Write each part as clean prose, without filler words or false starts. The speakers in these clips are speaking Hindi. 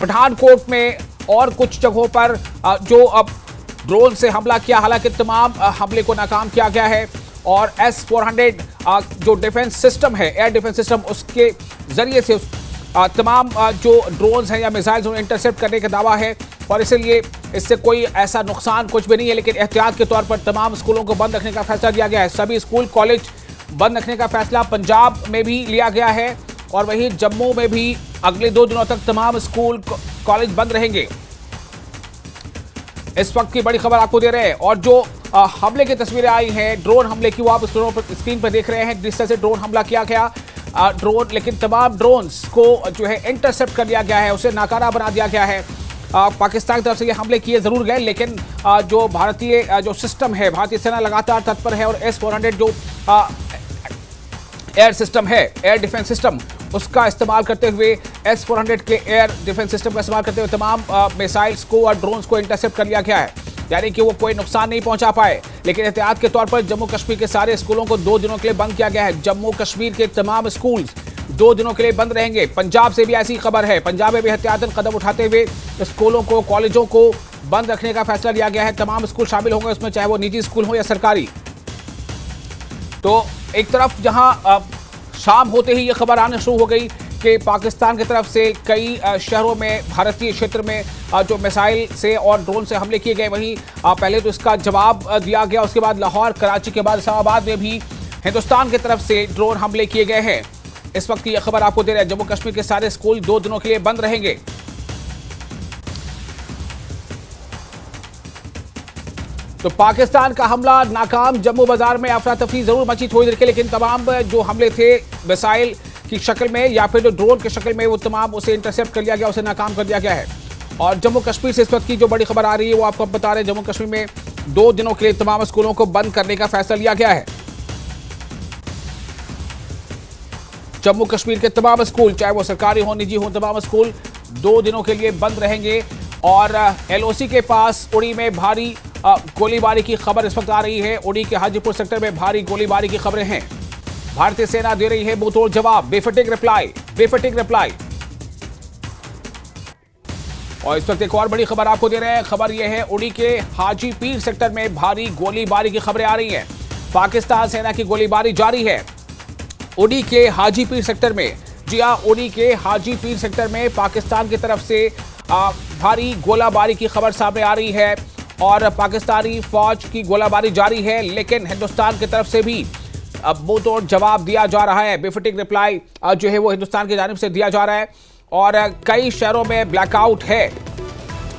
पठानकोट में और कुछ जगहों पर जो अब ड्रोन से हमला किया, हालांकि तमाम हमले को नाकाम किया गया है और S-400 जो डिफेंस सिस्टम है, एयर डिफेंस सिस्टम, उसके जरिए से तमाम जो ड्रोन्स हैं या मिसाइल्स उन्हें इंटरसेप्ट करने का दावा है और इसलिए इससे कोई ऐसा नुकसान कुछ भी नहीं है। लेकिन एहतियात के तौर पर तमाम स्कूलों को बंद रखने का फैसला लिया गया है। सभी स्कूल कॉलेज बंद रखने का फैसला पंजाब में भी लिया गया है और वहीं जम्मू में भी अगले 2 दिनों तक तमाम स्कूल कॉलेज बंद रहेंगे। इस वक्त की बड़ी खबर आपको दे रहे हैं और जो हमले की तस्वीरें आई हैं, ड्रोन हमले की, वो आप स्क्रीन पर देख रहे हैं। जिस तरह से ड्रोन हमला किया गया ड्रोन, लेकिन तमाम ड्रोन्स को जो है इंटरसेप्ट कर लिया गया है, उसे नाकारा बना दिया गया है। पाकिस्तान की तरफ से ये हमले किए जरूर गए, लेकिन जो भारतीय जो सिस्टम है, भारतीय सेना लगातार तत्पर है और S-400 जो एयर सिस्टम है, एयर डिफेंस सिस्टम, उसका इस्तेमाल करते हुए S-400 के एयर डिफेंस सिस्टम का इस्तेमाल करते हुए तमाम मिसाइल्स को और ड्रोन्स को इंटरसेप्ट कर लिया गया है, यानी कि वो कोई नुकसान नहीं पहुंचा पाए। लेकिन एहतियात के तौर पर जम्मू कश्मीर के सारे स्कूलों को 2 दिनों के लिए बंद किया गया है। जम्मू कश्मीर के तमाम स्कूल 2 दिनों के लिए बंद रहेंगे। पंजाब से भी ऐसी खबर है, पंजाब में भी एहतियातन कदम उठाते हुए स्कूलों को, कॉलेजों को बंद रखने का फैसला लिया गया है। तमाम स्कूल शामिल होंगे उसमें, चाहे वो निजी स्कूल हो या सरकारी। तो एक तरफ जहां शाम होते ही ये खबर आना शुरू हो गई कि पाकिस्तान की तरफ से कई शहरों में, भारतीय क्षेत्र में जो मिसाइल से और ड्रोन से हमले किए गए, वहीं पहले तो इसका जवाब दिया गया, उसके बाद लाहौर, कराची के बाद इस्लामाबाद में भी हिंदुस्तान की तरफ से ड्रोन हमले किए गए हैं। इस वक्त की यह खबर आपको दे रहे हैं, जम्मू कश्मीर के सारे स्कूल 2 दिनों के लिए बंद रहेंगे। तो पाकिस्तान का हमला नाकाम, जम्मू बाजार में अफरा तफरी जरूर मची थोड़ी देर के, लेकिन तमाम जो हमले थे मिसाइल की शक्ल में या फिर जो ड्रोन की शक्ल में, वो तमाम उसे इंटरसेप्ट कर लिया गया, उसे नाकाम कर दिया गया है। और जम्मू कश्मीर से इस वक्त की जो बड़ी खबर आ रही है वो आपको बता रहे हैं, जम्मू कश्मीर में 2 दिनों के लिए तमाम स्कूलों को बंद करने का फैसला लिया गया है। जम्मू कश्मीर के तमाम स्कूल, चाहे वो सरकारी हो, निजी हो, तमाम स्कूल 2 दिनों के लिए बंद रहेंगे। और LOC के पास उड़ी में भारी गोलीबारी की खबर इस वक्त आ रही है। उड़ी के हाजीपुर सेक्टर में भारी गोलीबारी की खबरें हैं। भारतीय सेना दे रही है मुंहतोड़ जवाब, बेफटिक रिप्लाई, बेफटिक रिप्लाई। और इस वक्त एक और बड़ी खबर आपको दे रहे हैं। खबर यह है, उड़ी के हाजी पीर सेक्टर में भारी गोलीबारी की खबरें आ रही हैं। पाकिस्तान सेना की गोलीबारी जारी है उड़ी के हाजी पीर सेक्टर में। जी हां, उड़ी के हाजी पीर सेक्टर में पाकिस्तान की तरफ से भारी गोलाबारी की खबर सामने आ रही है और पाकिस्तानी फौज की गोलाबारी जारी है, लेकिन हिंदुस्तान की तरफ से भी अब मुंहतोड़ जवाब दिया जा रहा है। बेफटिक रिप्लाई जो है वो हिंदुस्तान की जानिब से दिया जा रहा है और कई शहरों में ब्लैकआउट है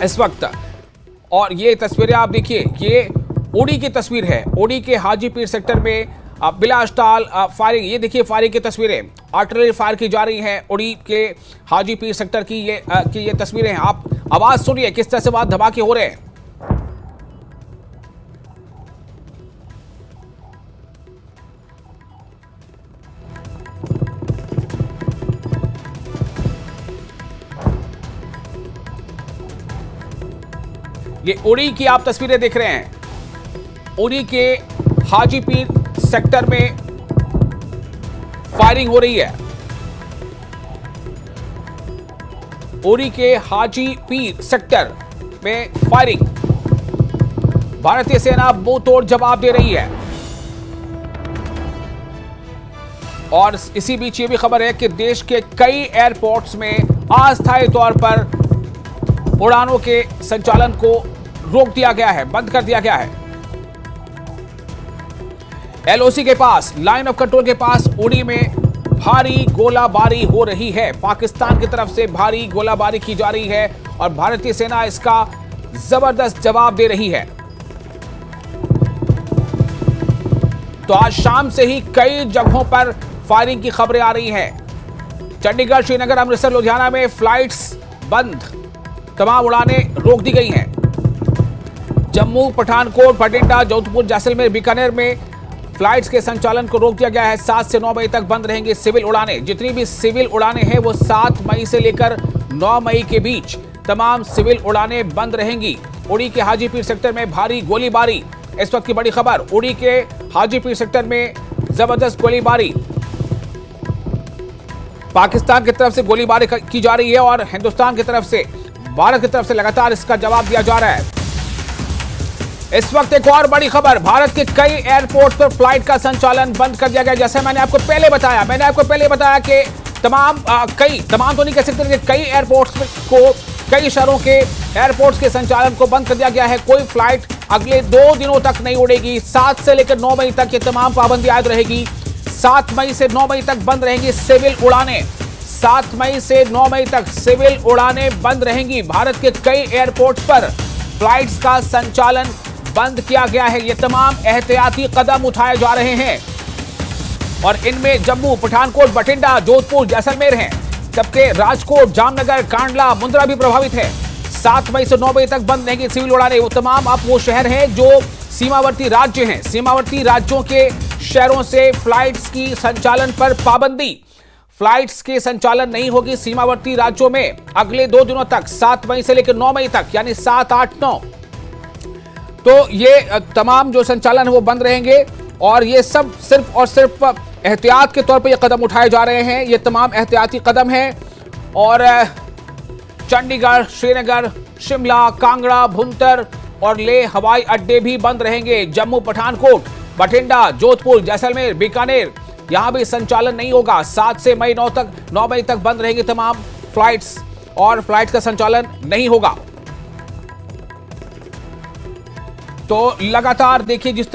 इस वक्त। और ये तस्वीरें आप देखिए, ये उड़ी की तस्वीर है, उड़ी के हाजी पीर सेक्टर में बिलास्टाल फायरिंग। ये देखिए फायरिंग की तस्वीरें, आर्टिलरी फायर की जा रही हैं उड़ी के हाजी पीर सेक्टर की ये तस्वीरें हैं। आप आवाज सुनिए किस तरह से वहां धमाके हो रहे हैं। ये उड़ी की आप तस्वीरें देख रहे हैं। उड़ी के हाजी पीर सेक्टर में फायरिंग हो रही है। उड़ी के हाजी पीर सेक्टर में फायरिंग, भारतीय सेना मुंहतोड़ जवाब दे रही है। और इसी बीच ये भी खबर है कि देश के कई एयरपोर्ट्स में अस्थायी तौर पर उड़ानों के संचालन को रोक दिया गया है, बंद कर दिया गया है। LOC के पास, लाइन ऑफ कंट्रोल के पास उड़ी में भारी गोलाबारी हो रही है। पाकिस्तान की तरफ से भारी गोलाबारी की जा रही है और भारतीय सेना इसका जबरदस्त जवाब दे रही है। तो आज शाम से ही कई जगहों पर फायरिंग की खबरें आ रही हैं। चंडीगढ़, श्रीनगर, अमृतसर, लुधियाना में फ्लाइट्स बंद, तमाम उड़ानें रोक दी गई हैं। जम्मू, पठानकोट, बठिंडा, जोधपुर, जैसलमेर, बीकानेर में फ्लाइट्स के संचालन को रोक दिया गया है। 7 से 9 मई तक बंद रहेंगे सिविल उड़ानें। जितनी भी सिविल उड़ानें हैं वो 7 मई से लेकर 9 मई के बीच तमाम सिविल उड़ानें बंद रहेंगी। उड़ी के हाजी पीर सेक्टर में भारी गोलीबारी, इस वक्त की बड़ी खबर। उड़ी के हाजी पीर सेक्टर में जबरदस्त गोलीबारी, पाकिस्तान की तरफ से गोलीबारी की जा रही है और हिंदुस्तान की तरफ से, भारत की तरफ से लगातार इसका जवाब दिया जा रहा है। इस वक्त एक और बड़ी खबर, भारत के कई एयरपोर्ट पर फ्लाइट का संचालन बंद कर दिया गया। जैसे मैंने आपको पहले बताया कि तमाम तो नहीं कह सकते, कई एयरपोर्ट्स को, कई शहरों के एयरपोर्ट्स के संचालन को बंद कर दिया गया है। कोई फ्लाइट अगले 2 दिनों तक नहीं उड़ेगी। 7 से लेकर 9 मई तक ये तमाम पाबंदी आयद रहेगी। 7 मई से 9 मई तक बंद रहेंगी सिविल उड़ानें। 7 मई से 9 मई तक सिविल उड़ानें बंद रहेंगी। भारत के कई एयरपोर्ट्स पर फ्लाइट्स का संचालन बंद किया गया है। ये तमाम एहतियाती कदम उठाए जा रहे हैं और इनमें जम्मू, पठानकोट, बठिंडा, जोधपुर, जैसलमेर हैं, जबकि राजकोट, जामनगर, कांडला, मुंद्रा भी प्रभावित है। 7 मई से 9 मई तक बंद रहेंगी सिविल उड़ानें। वो तमाम अब वो शहर हैं जो सीमावर्ती राज्य हैं। सीमावर्ती राज्यों के शहरों से फ्लाइट्स की संचालन पर पाबंदी। फ्लाइट्स के संचालन नहीं होगी सीमावर्ती राज्यों में अगले 2 दिनों तक, 7 मई से लेकर 9 मई तक, यानी 7, 8, 9। तो ये तमाम जो संचालन है वो बंद रहेंगे और ये सब सिर्फ और सिर्फ एहतियात के तौर पर ये कदम उठाए जा रहे हैं। ये तमाम एहतियाती कदम हैं और चंडीगढ़, श्रीनगर, शिमला, कांगड़ा, भुंतर और लेह हवाई अड्डे भी बंद रहेंगे। जम्मू, पठानकोट, बठिंडा, जोधपुर, जैसलमेर, बीकानेर, यहां भी संचालन नहीं होगा। 7 से 9 मई तक बंद रहेंगी तमाम फ्लाइट्स और फ्लाइट का संचालन नहीं होगा। तो लगातार देखिए जिस